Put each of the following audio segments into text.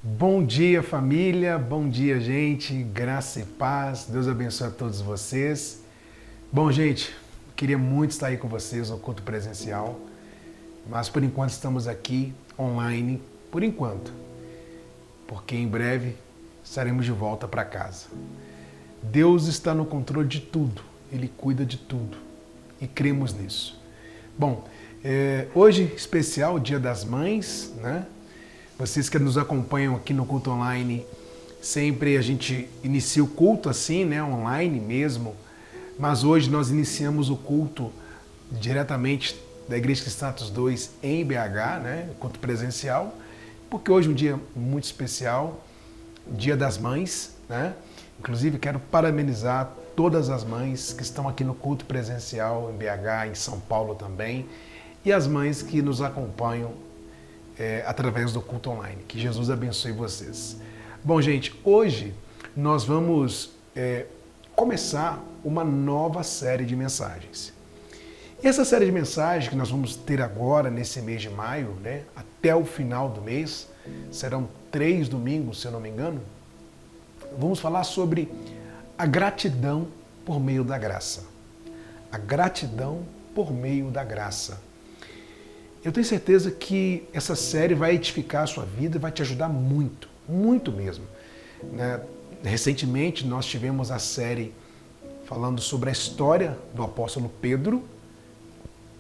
Bom dia, família. Bom dia, gente. Graça e paz. Deus abençoe a todos vocês. Bom, gente, queria muito estar aí com vocês no culto presencial, mas por enquanto estamos aqui online, por enquanto, porque em breve estaremos de volta para casa. Deus está no controle de tudo. Ele cuida de tudo e cremos nisso. Bom, hoje especial, Dia das Mães, né? Vocês que nos acompanham aqui no culto online, sempre a gente inicia o culto assim, né, online mesmo, mas hoje nós iniciamos o culto diretamente da Igreja Cristãos 2 em BH, né, culto presencial, porque hoje é um dia muito especial, Dia das Mães, né? Inclusive quero parabenizar todas as mães que estão aqui no culto presencial em BH, em São Paulo também, e as mães que nos acompanham através do culto online. Que Jesus abençoe vocês. Bom, gente, hoje nós vamos começar uma nova série de mensagens. E essa série de mensagens que nós vamos ter agora, nesse mês de maio, né, até o final do mês, serão 3 domingos, se eu não me engano, vamos falar sobre a gratidão por meio da graça. A gratidão por meio da graça. Eu tenho certeza que essa série vai edificar a sua vida e vai te ajudar muito, muito mesmo. Né? Recentemente nós tivemos a série falando sobre a história do apóstolo Pedro,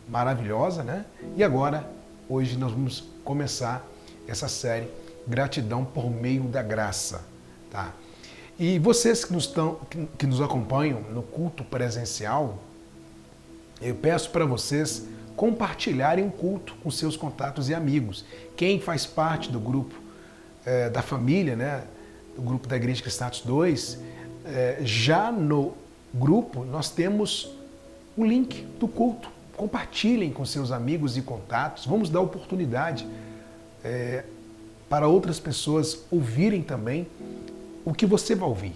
maravilhosa, né? E agora, hoje nós vamos começar essa série Gratidão por meio da graça, tá? E vocês que nos acompanham no culto presencial, eu peço para vocês compartilharem o culto com seus contatos e amigos. Quem faz parte do grupo da família, né, do grupo da Igreja Cristãos 2, já no grupo nós temos o link do culto. Compartilhem com seus amigos e contatos. Vamos dar oportunidade para outras pessoas ouvirem também o que você vai ouvir.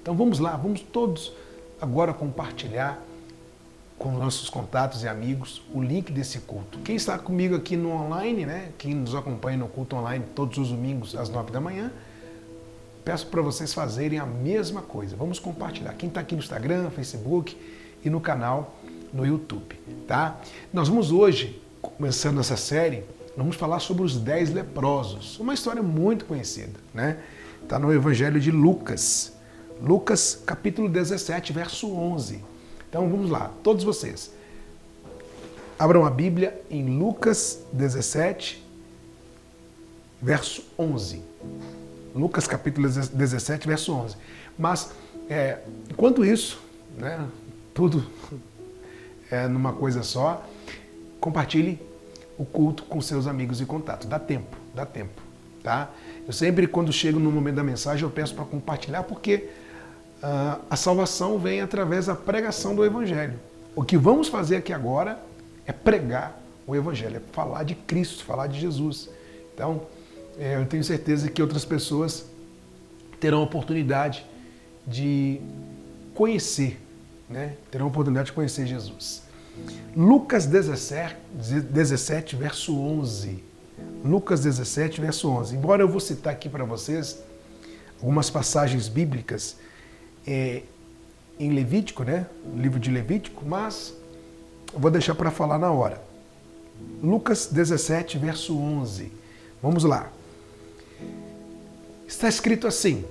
Então vamos lá, vamos todos agora compartilhar com nossos contatos e amigos o link desse culto. Quem está comigo aqui no online, né? Quem nos acompanha no culto online todos os domingos às 9 da manhã, peço para vocês fazerem a mesma coisa. Vamos compartilhar. Quem está aqui no Instagram, Facebook e no canal no YouTube, tá? Nós vamos hoje, começando essa série, vamos falar sobre os 10 leprosos. Uma história muito conhecida, né? Está no Evangelho de Lucas. Lucas, capítulo 17, verso 11. Então vamos lá, todos vocês. Abram a Bíblia em Lucas 17, verso 11. Lucas capítulo 17, verso 11. Mas, enquanto isso, né, tudo numa coisa só, compartilhe o culto com seus amigos e contatos. Dá tempo, tá? Eu sempre, quando chego no momento da mensagem, eu peço para compartilhar, porque a salvação vem através da pregação do Evangelho. O que vamos fazer aqui agora é pregar o Evangelho, é falar de Cristo, falar de Jesus. Então, eu tenho certeza que outras pessoas terão a oportunidade de conhecer, né? Terão a oportunidade de conhecer Jesus. Lucas 17, verso 11. Livro 17, verso 11. Embora eu vou citar aqui para vocês algumas passagens bíblicas em Levítico, né? Livro de Levítico, mas eu vou deixar para falar na hora. Lucas 17, verso 11. Vamos lá. Está escrito assim: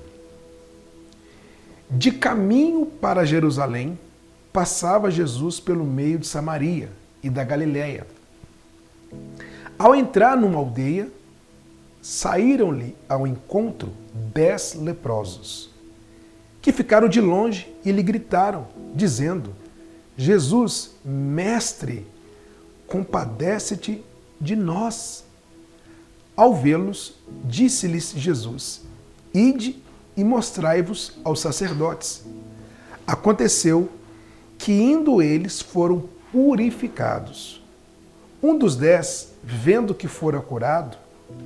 de caminho para Jerusalém, passava Jesus pelo meio de Samaria e da Galiléia. Ao entrar numa aldeia, saíram-lhe ao encontro 10 leprosos, que ficaram de longe e lhe gritaram, dizendo: Jesus, mestre, compadece-te de nós. Ao vê-los, disse-lhes Jesus: ide e mostrai-vos aos sacerdotes. Aconteceu que, indo eles, foram purificados. Um dos 10, vendo que fora curado,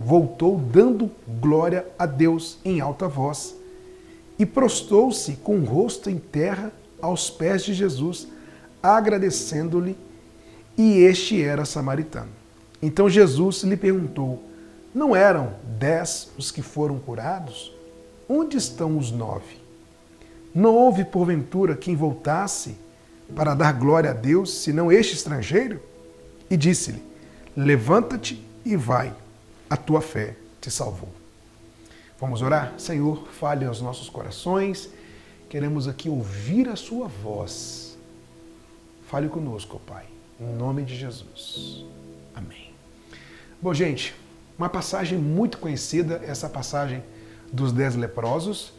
voltou dando glória a Deus em alta voz e prostou-se com o rosto em terra aos pés de Jesus, agradecendo-lhe, e este era samaritano. Então Jesus lhe perguntou: Não eram 10 os que foram curados? Onde estão os 9? Não houve, porventura, quem voltasse para dar glória a Deus, senão este estrangeiro? E disse-lhe, levanta-te e vai, a tua fé te salvou. Vamos orar? Senhor, fale aos nossos corações, queremos aqui ouvir a sua voz. Fale conosco, ó Pai, em nome de Jesus. Amém. Bom, gente, uma passagem muito conhecida, essa passagem dos 10 leprosos,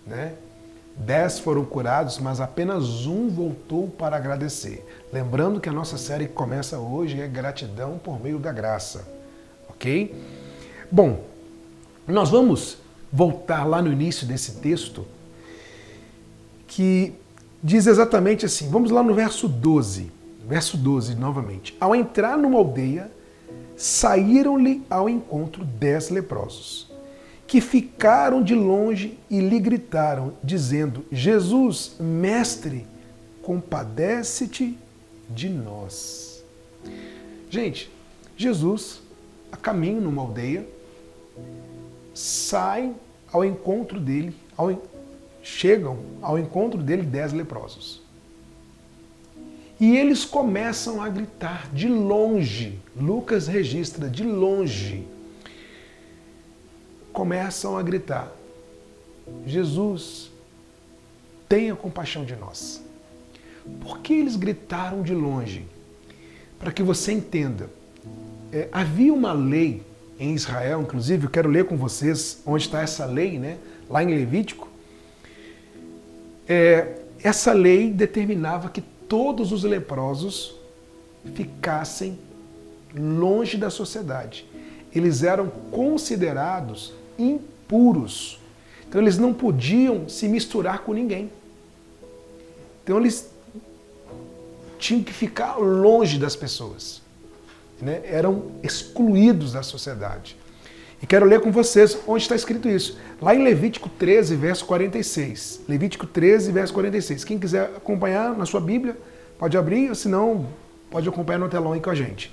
né? 10 foram curados, mas apenas um voltou para agradecer. Lembrando que a nossa série que começa hoje é Gratidão por meio da graça, ok? Bom, nós vamos voltar lá no início desse texto, que diz exatamente assim, vamos lá no verso 12 novamente. Ao entrar numa aldeia, saíram-lhe ao encontro 10 leprosos, que ficaram de longe e lhe gritaram, dizendo, Jesus, mestre, compadece-te de nós. Gente, Jesus, a caminho numa aldeia, sai ao encontro dele, chegam ao encontro dele 10 leprosos. E eles começam a gritar de longe, Lucas registra de longe, começam a gritar, Jesus, tenha compaixão de nós. Por que eles gritaram de longe? Para que você entenda, havia uma lei em Israel, inclusive, eu quero ler com vocês onde está essa lei, né? Lá em Levítico. Essa lei determinava que todos os leprosos ficassem longe da sociedade. Eles eram considerados impuros. Então eles não podiam se misturar com ninguém. Então eles tinham que ficar longe das pessoas, né? Eram excluídos da sociedade. E quero ler com vocês onde está escrito isso. Lá em Levítico 13, verso 46. Levítico 13, verso 46. Quem quiser acompanhar na sua Bíblia, pode abrir, ou se não, pode acompanhar no telão aí com a gente.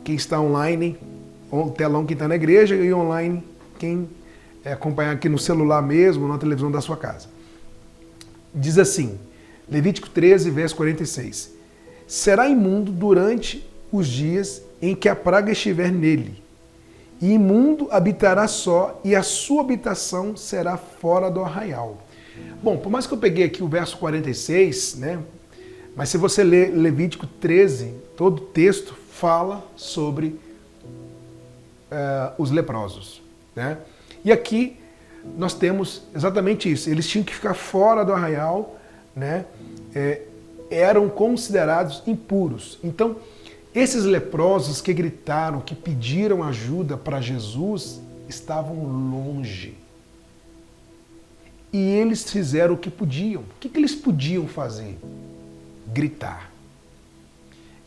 Quem está online, o telão quem está na igreja, e online quem acompanhar aqui no celular mesmo, na televisão da sua casa. Diz assim, Levítico 13, verso 46. Será imundo durante os dias em que a praga estiver nele, e imundo habitará só, e a sua habitação será fora do arraial. Bom, por mais que eu peguei aqui o verso 46, né? Mas se você ler Levítico 13, todo o texto fala sobre os leprosos, né? E aqui nós temos exatamente isso. Eles tinham que ficar fora do arraial, né? Eram considerados impuros. Então, esses leprosos que gritaram, que pediram ajuda para Jesus, estavam longe. E eles fizeram o que podiam. O que eles podiam fazer? Gritar.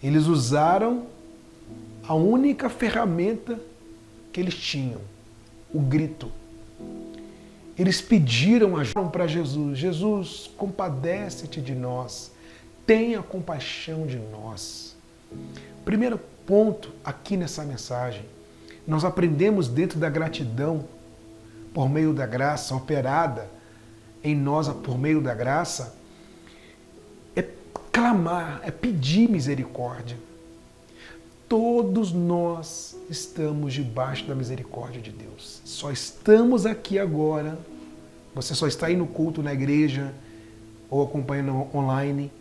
Eles usaram a única ferramenta que eles tinham, o grito. Eles pediram ajuda para Jesus. Jesus, compadece-te de nós. Tenha compaixão de nós. Primeiro ponto aqui nessa mensagem, nós aprendemos dentro da gratidão por meio da graça, operada em nós por meio da graça, é clamar, é pedir misericórdia. Todos nós estamos debaixo da misericórdia de Deus. Só estamos aqui agora, você só está aí no culto na igreja ou acompanhando online,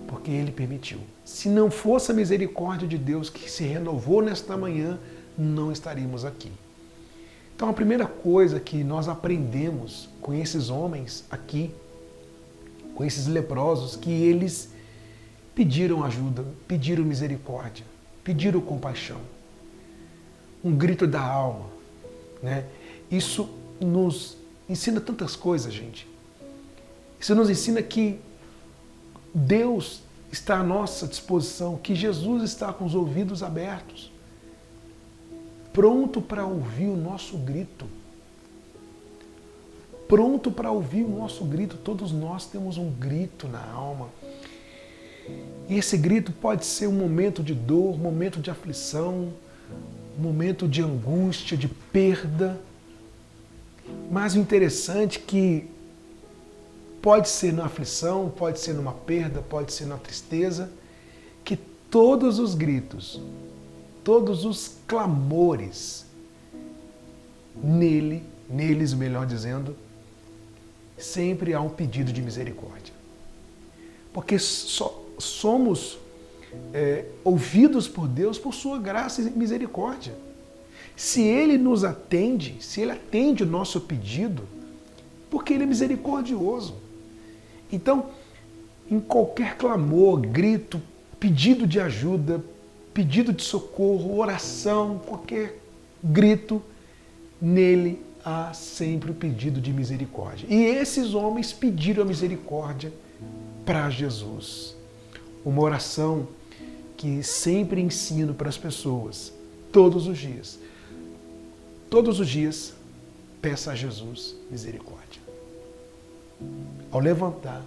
porque Ele permitiu. Se não fosse a misericórdia de Deus que se renovou nesta manhã, não estaríamos aqui. Então a primeira coisa que nós aprendemos com esses homens aqui, com esses leprosos, que eles pediram ajuda, pediram misericórdia, pediram compaixão. Um grito da alma, né? Isso nos ensina tantas coisas, gente. Isso nos ensina que Deus está à nossa disposição, que Jesus está com os ouvidos abertos, pronto para ouvir o nosso grito. Pronto para ouvir o nosso grito. Todos nós temos um grito na alma. E esse grito pode ser um momento de dor, um momento de aflição, momento de angústia, de perda. Mas o interessante é que pode ser na aflição, pode ser numa perda, pode ser na tristeza, que todos os gritos, todos os clamores, neles, melhor dizendo, sempre há um pedido de misericórdia. Porque somos ouvidos por Deus por sua graça e misericórdia. Se Ele nos atende, se Ele atende o nosso pedido, porque Ele é misericordioso. Então, em qualquer clamor, grito, pedido de ajuda, pedido de socorro, oração, qualquer grito, nele há sempre o pedido de misericórdia. E esses homens pediram a misericórdia para Jesus. Uma oração que sempre ensino para as pessoas, todos os dias. Todos os dias, peça a Jesus misericórdia. Ao levantar,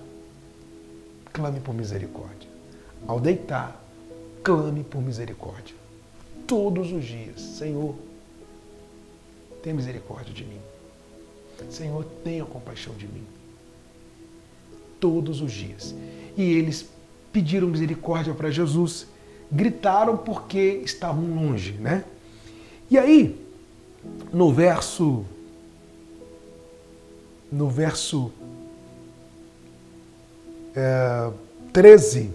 clame por misericórdia. Ao deitar, clame por misericórdia. Todos os dias, Senhor, tenha misericórdia de mim. Senhor, tenha compaixão de mim. Todos os dias. E eles pediram misericórdia para Jesus, gritaram porque estavam longe, né? E aí, no verso 13,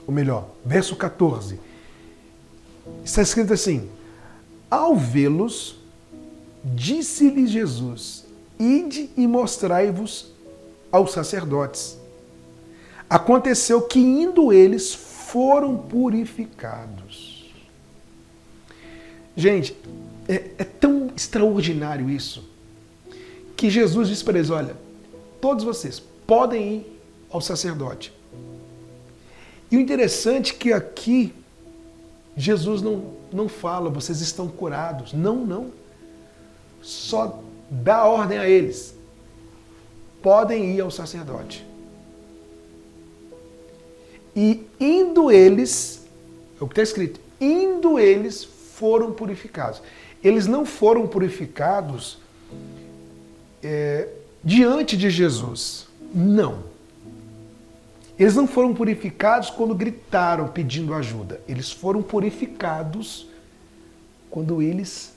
ou melhor, verso 14, está escrito assim: ao vê-los, disse-lhes Jesus: ide e mostrai-vos aos sacerdotes. Aconteceu que, indo eles, foram purificados. Gente, é tão extraordinário isso, que Jesus disse para eles: olha, todos vocês podem ir ao sacerdote. E o interessante é que aqui, Jesus não fala, vocês estão curados. Não. Só dá ordem a eles. Podem ir ao sacerdote. E indo eles, é o que está escrito, indo eles foram purificados. Eles não foram purificados diante de Jesus. Não. Eles não foram purificados quando gritaram pedindo ajuda. Eles foram purificados quando eles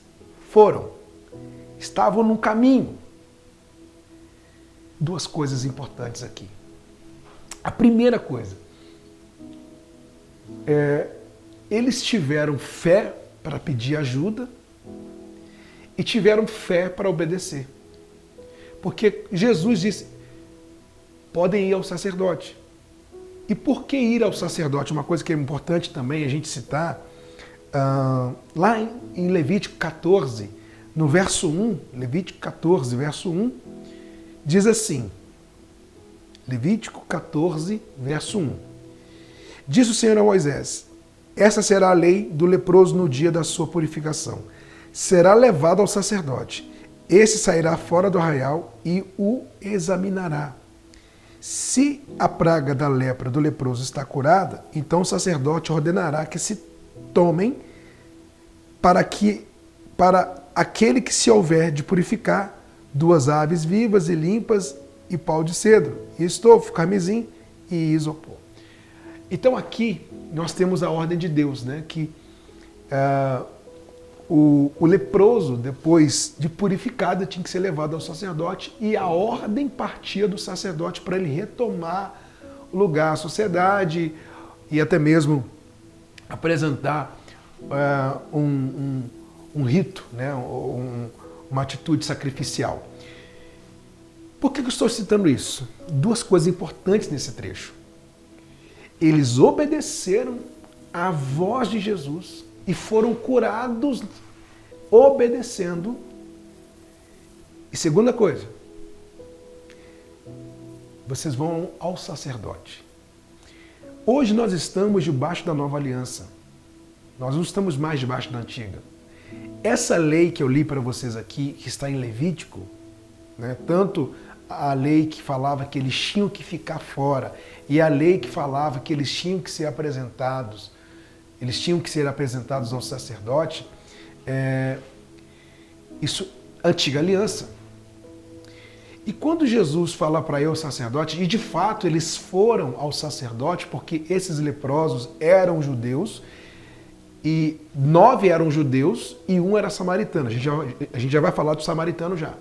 foram. Estavam no caminho. Duas coisas importantes aqui. A primeira coisa, eles tiveram fé para pedir ajuda e tiveram fé para obedecer. Porque Jesus disse: podem ir ao sacerdote. E por que ir ao sacerdote? Uma coisa que é importante também a gente citar, lá em Levítico 14, no verso 1, Levítico 14, verso 1, diz assim, Levítico 14, verso 1. Diz o Senhor a Moisés: essa será a lei do leproso no dia da sua purificação. Será levado ao sacerdote. Esse sairá fora do arraial e o examinará. Se a praga da lepra do leproso está curada, então o sacerdote ordenará que se tomem para aquele que se houver de purificar 2 aves vivas e limpas e pau de cedro, e estofo, carmesim e isopor. Então aqui nós temos a ordem de Deus, né? Que o leproso, depois de purificado, tinha que ser levado ao sacerdote, e a ordem partia do sacerdote para ele retomar o lugar, a sociedade, e até mesmo apresentar um rito, né? Uma atitude sacrificial. Por que eu estou citando isso? 2 coisas importantes nesse trecho. Eles obedeceram à voz de Jesus e foram curados obedecendo. E segunda coisa, vocês vão ao sacerdote. Hoje nós estamos debaixo da nova aliança. Nós não estamos mais debaixo da antiga. Essa lei que eu li para vocês aqui, que está em Levítico, né, tanto a lei que falava que eles tinham que ficar fora e a lei que falava que eles tinham que ser apresentados eles tinham que ser apresentados ao sacerdote. Isso, antiga aliança. E quando Jesus fala para ir ao sacerdote, e de fato eles foram ao sacerdote, porque esses leprosos eram judeus, e 9 eram judeus e 1 era samaritano. A gente já vai falar do samaritano já.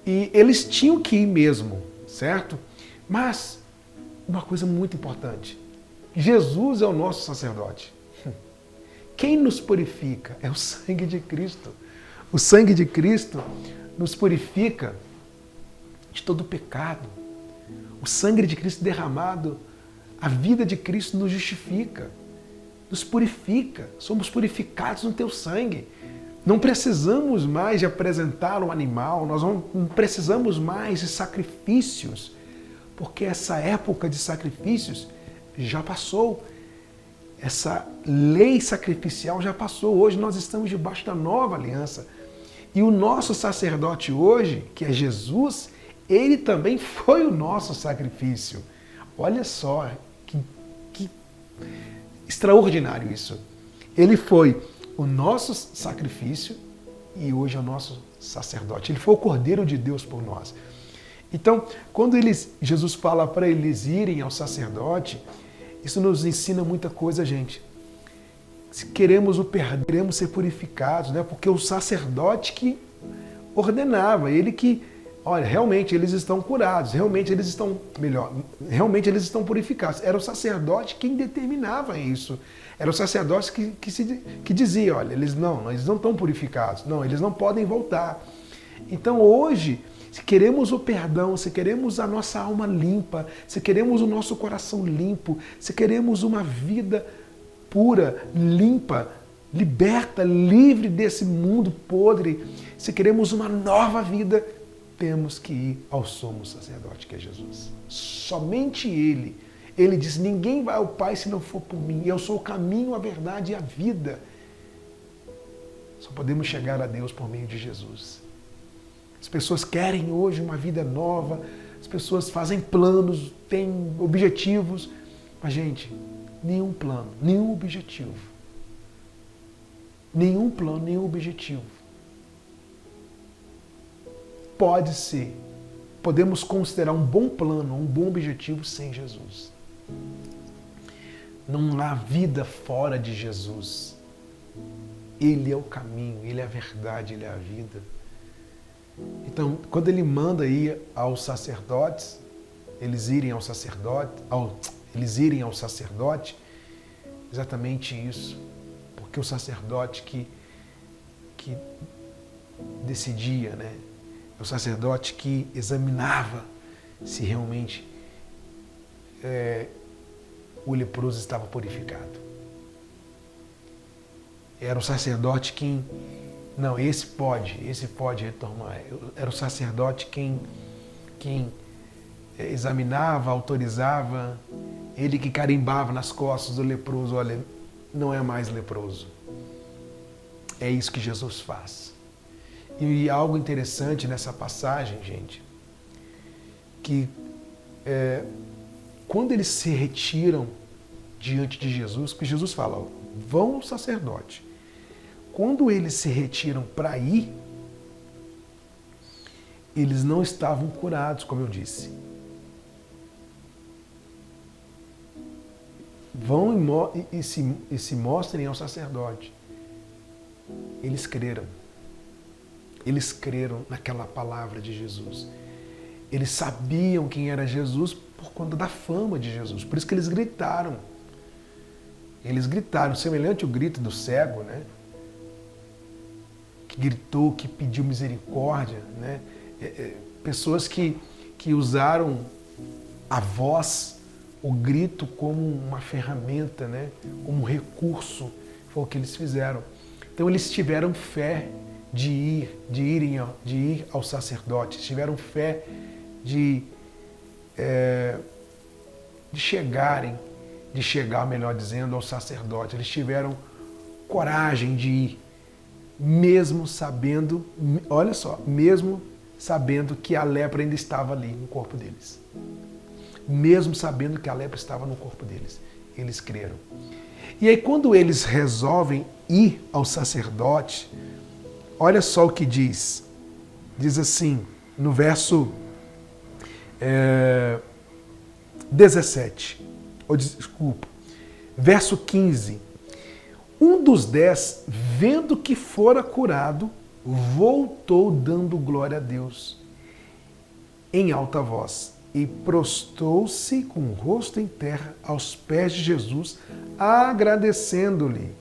E eles tinham que ir mesmo, certo? Mas uma coisa muito importante, Jesus é o nosso sacerdote. Quem nos purifica é o sangue de Cristo. O sangue de Cristo nos purifica de todo pecado. O sangue de Cristo derramado, a vida de Cristo nos justifica, nos purifica. Somos purificados no teu sangue. Não precisamos mais de apresentar um animal, nós não precisamos mais de sacrifícios, porque essa época de sacrifícios já passou. Essa lei sacrificial já passou. Hoje nós estamos debaixo da nova aliança. E o nosso sacerdote hoje, que é Jesus, ele também foi o nosso sacrifício. Olha só, que extraordinário isso. Ele foi o nosso sacrifício e hoje é o nosso sacerdote. Ele foi o Cordeiro de Deus por nós. Então, quando Jesus fala para eles irem ao sacerdote, isso nos ensina muita coisa, gente. Se queremos o perdão, queremos ser purificados, né? Porque o sacerdote que ordenava, ele que, olha, realmente eles estão curados, realmente eles estão, realmente eles estão purificados. Era o sacerdote quem determinava isso. Era o sacerdote que dizia, olha, eles não estão purificados, não, eles não podem voltar. Então hoje, se queremos o perdão, se queremos a nossa alma limpa, se queremos o nosso coração limpo, se queremos uma vida pura, limpa, liberta, livre desse mundo podre, se queremos uma nova vida, temos que ir ao sumo sacerdote, que é Jesus. Somente Ele. Ele diz, ninguém vai ao Pai se não for por mim. Eu sou o caminho, a verdade e a vida. Só podemos chegar a Deus por meio de Jesus. As pessoas querem hoje uma vida nova, as pessoas fazem planos, têm objetivos, mas, gente, nenhum plano, nenhum objetivo, podemos considerar um bom plano, um bom objetivo sem Jesus. Não há vida fora de Jesus. Ele é o caminho, Ele é a verdade, Ele é a vida. Então, quando Ele manda ir aos sacerdotes, eles irem ao sacerdote, exatamente isso. Porque o sacerdote que decidia, né? É o sacerdote que examinava se realmente o leproso estava purificado. Era o sacerdote quem... Não, esse pode retornar. Era o sacerdote quem examinava, autorizava, ele que carimbava nas costas do leproso, olha, não é mais leproso. É isso que Jesus faz. E algo interessante nessa passagem, gente, que quando eles se retiram diante de Jesus, porque Jesus fala, ó, vão ao sacerdote. Quando eles se retiram para ir, eles não estavam curados, como eu disse. Vão e se mostrem ao sacerdote. Eles creram. Eles creram naquela palavra de Jesus. Eles sabiam quem era Jesus por conta da fama de Jesus. Por isso que eles gritaram. Eles gritaram, semelhante ao grito do cego, né? Que gritou, que pediu misericórdia, né? Pessoas que usaram a voz, o grito como uma ferramenta, né? Como um recurso, foi o que eles fizeram. Então eles tiveram fé de ir ao sacerdote, tiveram fé de chegar, melhor dizendo, ao sacerdote. Eles tiveram coragem de ir, mesmo sabendo, olha só, mesmo sabendo que a lepra ainda estava ali no corpo deles. Mesmo sabendo que a lepra estava no corpo deles. Eles creram. E aí quando eles resolvem ir ao sacerdote, olha só o que diz. Diz assim, no verso 17, desculpa, verso 15. Um dos 10, vendo que fora curado, voltou dando glória a Deus em alta voz e prostrou-se com o rosto em terra aos pés de Jesus, agradecendo-lhe.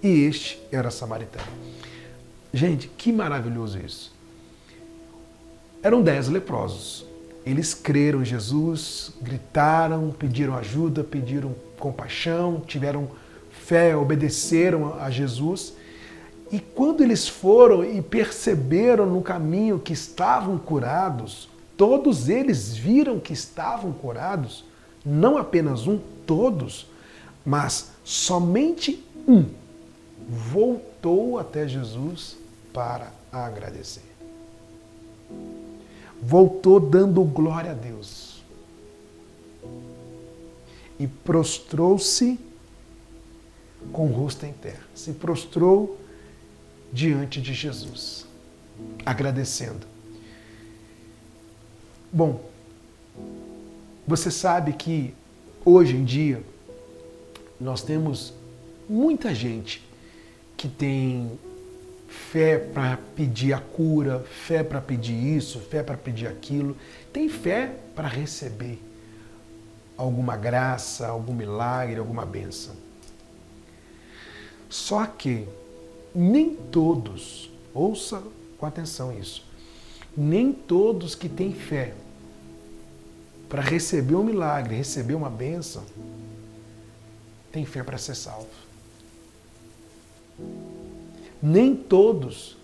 E este era samaritano. Gente, que maravilhoso isso. Eram 10 leprosos. Eles creram em Jesus, gritaram, pediram ajuda, pediram compaixão, tiveram fé, obedeceram a Jesus. E quando eles foram e perceberam no caminho que estavam curados, todos eles viram que estavam curados, não apenas um, todos, mas somente um voltou até Jesus para agradecer. Voltou dando glória a Deus. E prostrou-se com o rosto em terra. Se prostrou diante de Jesus, agradecendo. Bom, você sabe que hoje em dia nós temos muita gente que tem fé para pedir a cura, fé para pedir isso, fé para pedir aquilo, tem fé para receber alguma graça, algum milagre, alguma bênção. Só que nem todos, ouça com atenção isso, nem todos que têm fé para receber um milagre, receber uma bênção, têm fé para ser salvo. Nem todos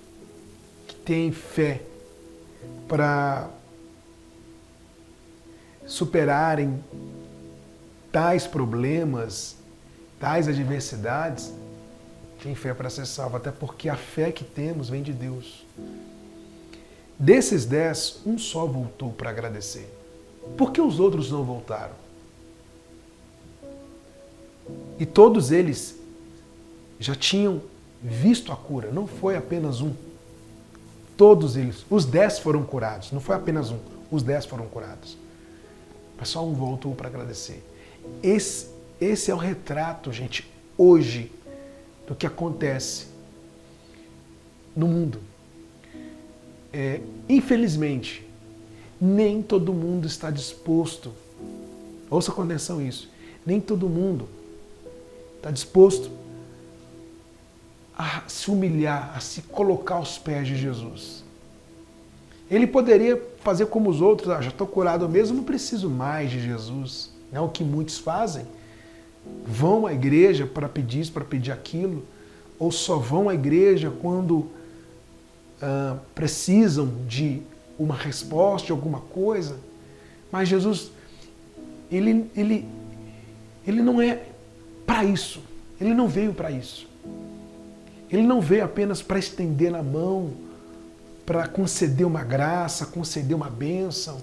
que têm fé para superarem tais problemas, tais adversidades, têm fé para ser salvo, até porque a fé que temos vem de Deus. Desses 10, um só voltou para agradecer. Por que os outros não voltaram? E todos eles já tinham visto a cura, não foi apenas um. Todos eles, os 10 foram curados, não foi apenas um, os 10 foram curados. Mas só um voltou para agradecer. Esse é o retrato, gente, hoje, do que acontece no mundo. Infelizmente, nem todo mundo está disposto, ouça com atenção isso, nem todo mundo está disposto a se humilhar, a se colocar aos pés de Jesus. Ele poderia fazer como os outros, já estou curado mesmo, não preciso mais de Jesus. É o que muitos fazem. Vão à igreja para pedir isso, para pedir aquilo, ou só vão à igreja quando precisam de uma resposta, de alguma coisa. Mas Jesus, ele não é para isso. Ele não veio para isso. Ele não veio apenas para estender a mão, para conceder uma graça, conceder uma bênção.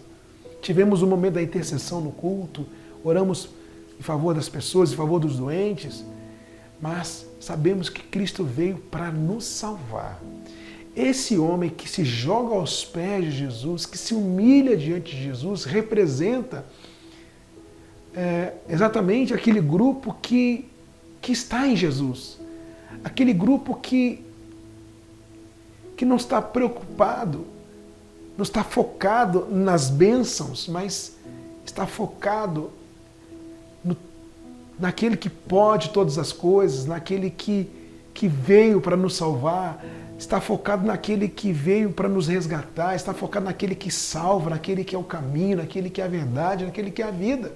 Tivemos um momento da intercessão no culto, oramos em favor das pessoas, em favor dos doentes, mas sabemos que Cristo veio para nos salvar. Esse homem que se joga aos pés de Jesus, que se humilha diante de Jesus, representa exatamente aquele grupo que está em Jesus. Aquele grupo que não está preocupado, não está focado nas bênçãos, mas está focado naquele que pode todas as coisas, naquele que veio para nos salvar, está focado naquele que veio para nos resgatar, está focado naquele que salva, naquele que é o caminho, naquele que é a verdade, naquele que é a vida.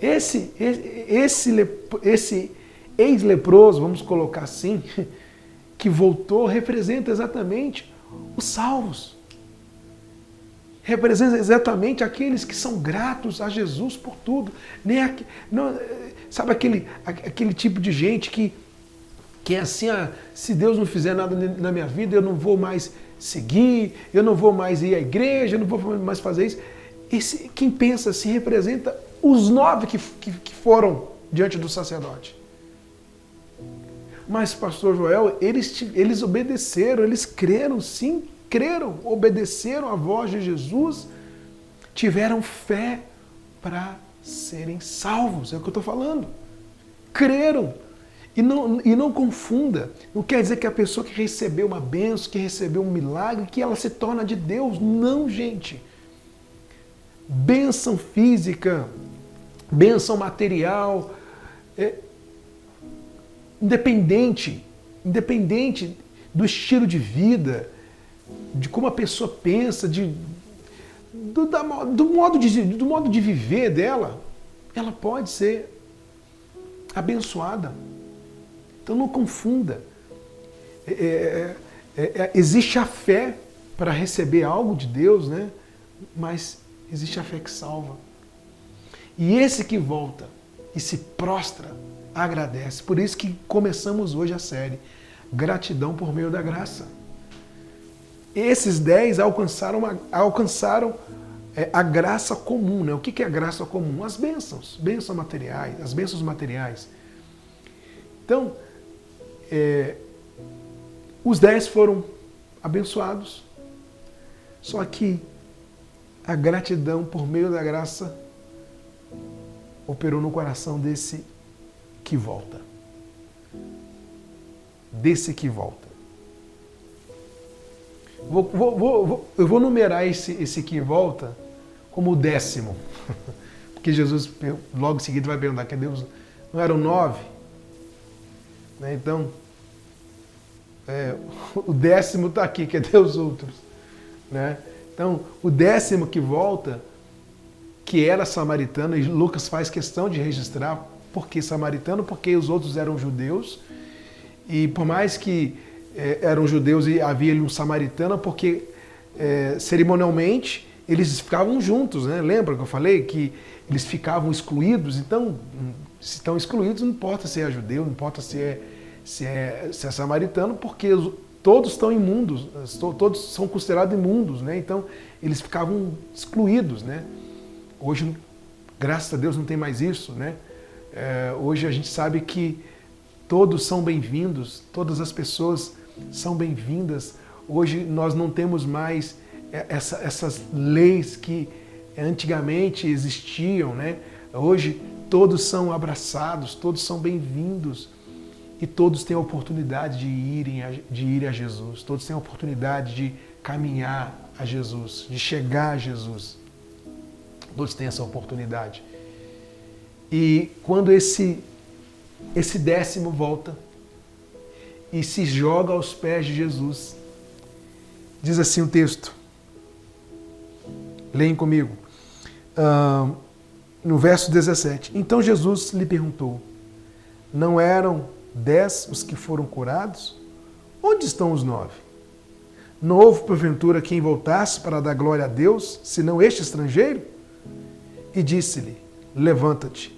Esse ex-leproso, vamos colocar assim, que voltou, representa exatamente os salvos. Representa exatamente aqueles que são gratos a Jesus por tudo. Sabe aquele tipo de gente que é assim, se Deus não fizer nada na minha vida, eu não vou mais seguir, eu não vou mais ir à igreja, eu não vou mais fazer isso. Quem pensa assim representa os 9 que foram diante do sacerdote. Mas, pastor Joel, eles obedeceram, eles creram, sim, creram, obedeceram a voz de Jesus, tiveram fé para serem salvos, é o que eu estou falando. Creram. E não confunda, não quer dizer que a pessoa que recebeu uma bênção, que recebeu um milagre, que ela se torna de Deus. Não, gente. Bênção física, bênção material, independente do estilo de vida, de como a pessoa pensa, do modo de viver dela, ela pode ser abençoada. Então não confunda. Existe a fé para receber algo de Deus, né? Mas existe a fé que salva. E esse que volta e se prostra, agradece. Por isso que começamos hoje a série Gratidão por meio da graça. Esses 10 alcançaram a graça comum, né? O que é a graça comum? As bênçãos materiais, as bênçãos materiais. Então, os 10 foram abençoados, só que a gratidão por meio da graça operou no coração desse que volta. Desse que volta. Eu vou numerar esse que volta como o 10º. Porque Jesus logo em seguida vai perguntar, cadê os... Não eram 9? Né? Então, o 10º está aqui, cadê os outros? Né? Então, o 10º que volta, que era samaritano, e Lucas faz questão de registrar, por que samaritano? Porque os outros eram judeus, e por mais que eram judeus e havia ali um samaritano, porque cerimonialmente eles ficavam juntos, né? Lembra que eu falei que eles ficavam excluídos? Então, se estão excluídos, não importa se é judeu, não importa se é samaritano, porque todos estão imundos, todos são considerados imundos, né? Então, eles ficavam excluídos, né? Hoje, graças a Deus, não tem mais isso, né? Hoje a gente sabe que todos são bem-vindos, todas as pessoas são bem-vindas. Hoje nós não temos mais essas leis que antigamente existiam, né? Hoje todos são abraçados, todos são bem-vindos e todos têm a oportunidade de ir a Jesus. Todos têm a oportunidade de caminhar a Jesus, de chegar a Jesus. Todos têm essa oportunidade. E quando esse 10º volta e se joga aos pés de Jesus, diz assim o texto. Leem comigo. No verso 17. Então Jesus lhe perguntou: não eram 10 os que foram curados? Onde estão os 9? Não houve, porventura, quem voltasse para dar glória a Deus, senão este estrangeiro? E disse-lhe: levanta-te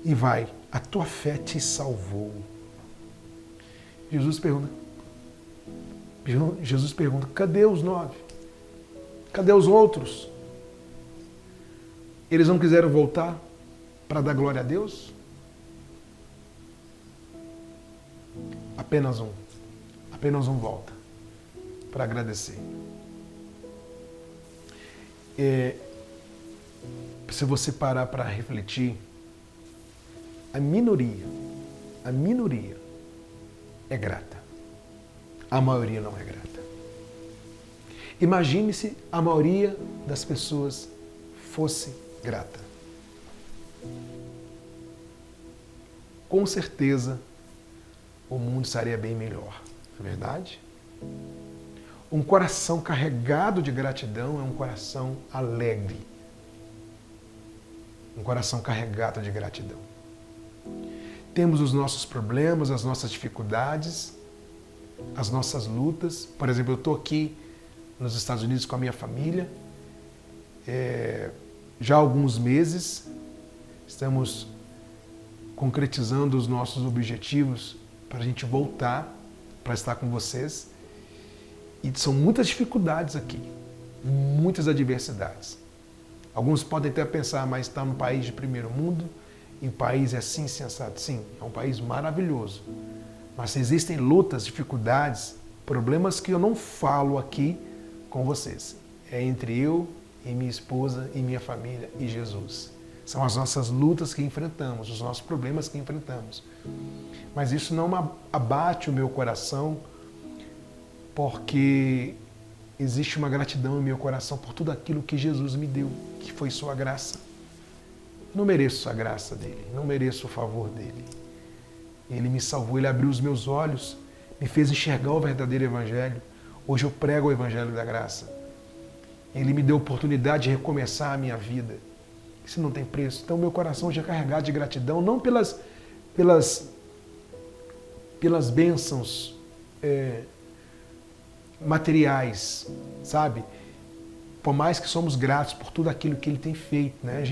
e vai, a tua fé te salvou. Jesus pergunta, cadê os 9? Cadê os outros? Eles não quiseram voltar para dar glória a Deus? Apenas um volta para agradecer. Se você parar para refletir, a minoria é grata. A maioria não é grata. Imagine se a maioria das pessoas fosse grata. Com certeza, o mundo estaria bem melhor, não é verdade? Um coração carregado de gratidão é um coração alegre. Um coração carregado de gratidão. Temos os nossos problemas, as nossas dificuldades, as nossas lutas. Por exemplo, eu estou aqui nos Estados Unidos com a minha família, já há alguns meses, estamos concretizando os nossos objetivos para a gente voltar, para estar com vocês. E são muitas dificuldades aqui, muitas adversidades. Alguns podem até pensar, mas está num país de primeiro mundo, e o país é assim sensato. Sim, é um país maravilhoso. Mas existem lutas, dificuldades, problemas que eu não falo aqui com vocês. É entre eu e minha esposa e minha família e Jesus. São as nossas lutas que enfrentamos, os nossos problemas que enfrentamos. Mas isso não abate o meu coração, porque existe uma gratidão em meu coração por tudo aquilo que Jesus me deu, que foi sua graça. Não mereço a graça dele, não mereço o favor dele. Ele me salvou, ele abriu os meus olhos, me fez enxergar o verdadeiro evangelho. Hoje eu prego o evangelho da graça. Ele me deu a oportunidade de recomeçar a minha vida. Isso não tem preço. Então meu coração hoje é carregado de gratidão, não pelas bênçãos materiais, sabe? Por mais que somos gratos por tudo aquilo que ele tem feito, né?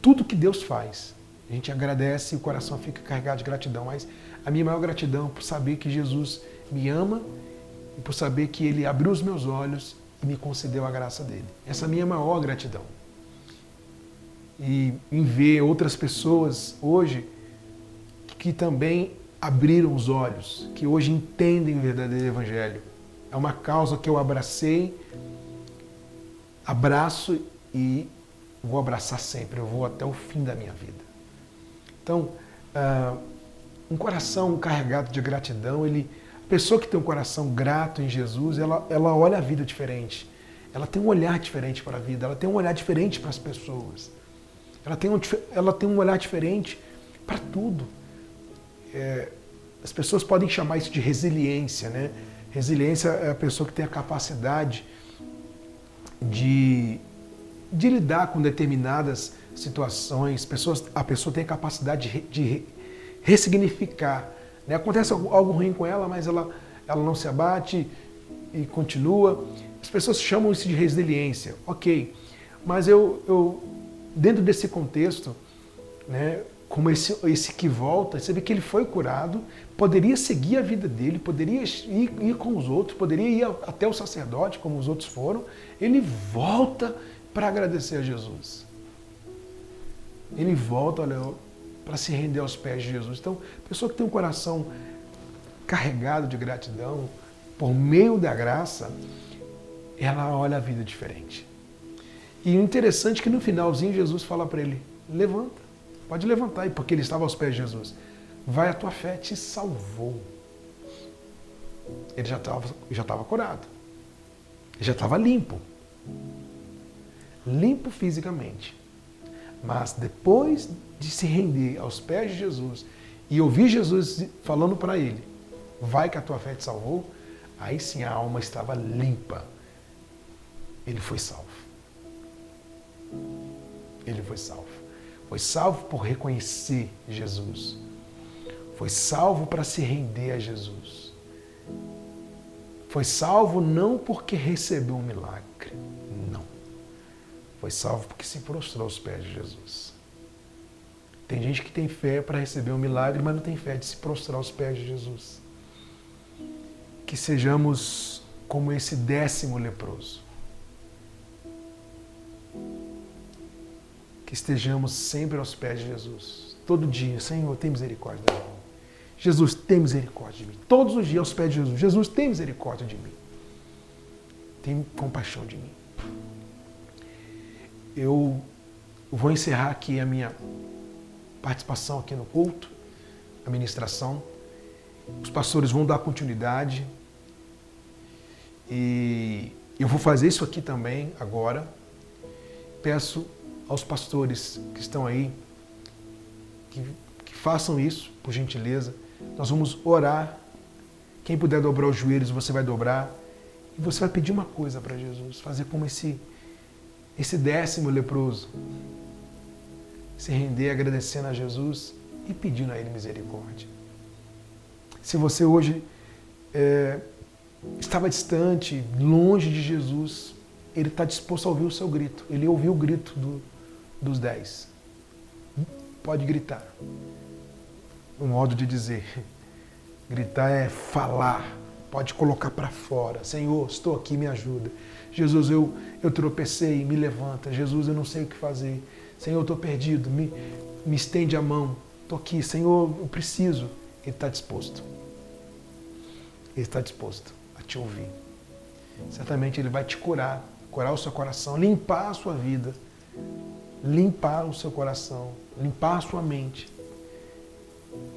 Tudo que Deus faz, a gente agradece e o coração fica carregado de gratidão. Mas a minha maior gratidão é por saber que Jesus me ama e por saber que ele abriu os meus olhos e me concedeu a graça dele. Essa é a minha maior gratidão. E em ver outras pessoas hoje que também abriram os olhos, que hoje entendem o verdadeiro evangelho. É uma causa que eu abracei, abraço e vou abraçar sempre, eu vou até o fim da minha vida. Então, um coração carregado de gratidão, a pessoa que tem um coração grato em Jesus, ela olha a vida diferente. Ela tem um olhar diferente para a vida, ela tem um olhar diferente para as pessoas. Ela tem um olhar diferente para tudo. As pessoas podem chamar isso de resiliência, né? Resiliência é a pessoa que tem a capacidade de lidar com determinadas situações. A pessoa tem a capacidade de ressignificar, né? Acontece algo ruim com ela, mas ela não se abate e continua. As pessoas chamam isso de resiliência, ok. Mas eu dentro desse contexto, né, como esse que volta, você vê que ele foi curado, poderia seguir a vida dele, poderia ir com os outros, poderia ir até o sacerdote, como os outros foram. Ele volta para agradecer a Jesus. Ele volta, olha, para se render aos pés de Jesus. Então, a pessoa que tem um coração carregado de gratidão, por meio da graça, ela olha a vida diferente. E o interessante é que no finalzinho Jesus fala para ele, levanta, pode levantar, porque ele estava aos pés de Jesus. Vai, a tua fé te salvou. Ele já estava curado. Ele já estava limpo. Limpo fisicamente. Mas depois de se render aos pés de Jesus e ouvir Jesus falando para ele, vai que a tua fé te salvou, aí sim a alma estava limpa. Ele foi salvo. Ele foi salvo. Foi salvo por reconhecer Jesus. Foi salvo para se render a Jesus. Foi salvo não porque recebeu um milagre. Não. Foi salvo porque se prostrou aos pés de Jesus. Tem gente que tem fé para receber um milagre, mas não tem fé de se prostrar aos pés de Jesus. Que sejamos como esse 10º leproso. Que estejamos sempre aos pés de Jesus. Todo dia, Senhor, tem misericórdia de mim. Jesus, tem misericórdia de mim. Todos os dias aos pés de Jesus. Jesus, tem misericórdia de mim. Tem compaixão de mim. Eu vou encerrar aqui a minha participação aqui no culto, a ministração. Os pastores vão dar continuidade. E eu vou fazer isso aqui também agora. Peço aos pastores que estão aí que façam isso, por gentileza. Nós vamos orar. Quem puder dobrar os joelhos, você vai dobrar. E você vai pedir uma coisa para Jesus. Fazer como esse 10º leproso. Se render agradecendo a Jesus e pedindo a Ele misericórdia. Se você hoje estava distante, longe de Jesus, Ele está disposto a ouvir o seu grito. Ele ouviu o grito dos 10. Pode gritar. Um modo de dizer. Gritar é falar. Pode colocar para fora. Senhor, estou aqui, me ajuda. Jesus, eu tropecei, me levanta. Jesus, eu não sei o que fazer. Senhor, eu estou perdido, me estende a mão. Estou aqui, Senhor, eu preciso. Ele está disposto. Ele está disposto a te ouvir. Certamente Ele vai te curar, curar o seu coração, limpar a sua vida, limpar o seu coração, limpar a sua mente,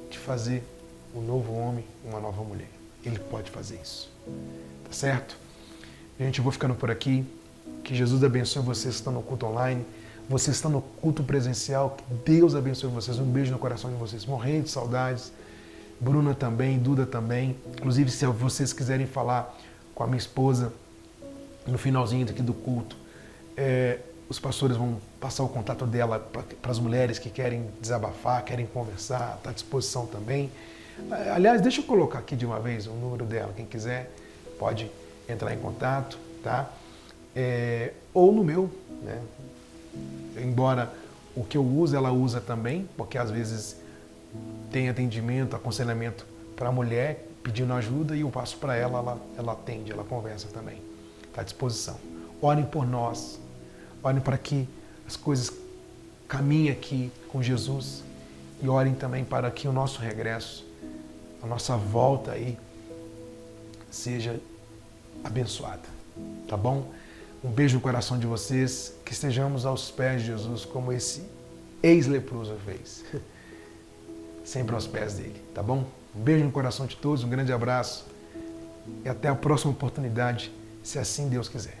te fazer um novo homem, uma nova mulher. Ele pode fazer isso. Tá certo? Gente, eu vou ficando por aqui. Que Jesus abençoe vocês que estão no culto online. Vocês estão no culto presencial. Que Deus abençoe vocês. Um beijo no coração de vocês. Morrendo de saudades. Bruna também, Duda também. Inclusive, se vocês quiserem falar com a minha esposa no finalzinho aqui do culto, os pastores vão passar o contato dela para as mulheres que querem desabafar, querem conversar. Está à disposição também. Aliás, deixa eu colocar aqui de uma vez o número dela. Quem quiser pode entrar em contato, tá? Ou no meu, né? Embora o que eu uso, ela usa também, porque às vezes tem atendimento, aconselhamento para a mulher pedindo ajuda e eu passo para ela, ela atende, ela conversa também. Está à disposição. Orem por nós, orem para que as coisas caminhem aqui com Jesus e orem também para que o nosso regresso, a nossa volta aí, seja abençoada. Tá bom? Um beijo no coração de vocês, que estejamos aos pés de Jesus como esse ex-leproso fez. Sempre aos pés dele, tá bom? Um beijo no coração de todos, um grande abraço e até a próxima oportunidade, se assim Deus quiser.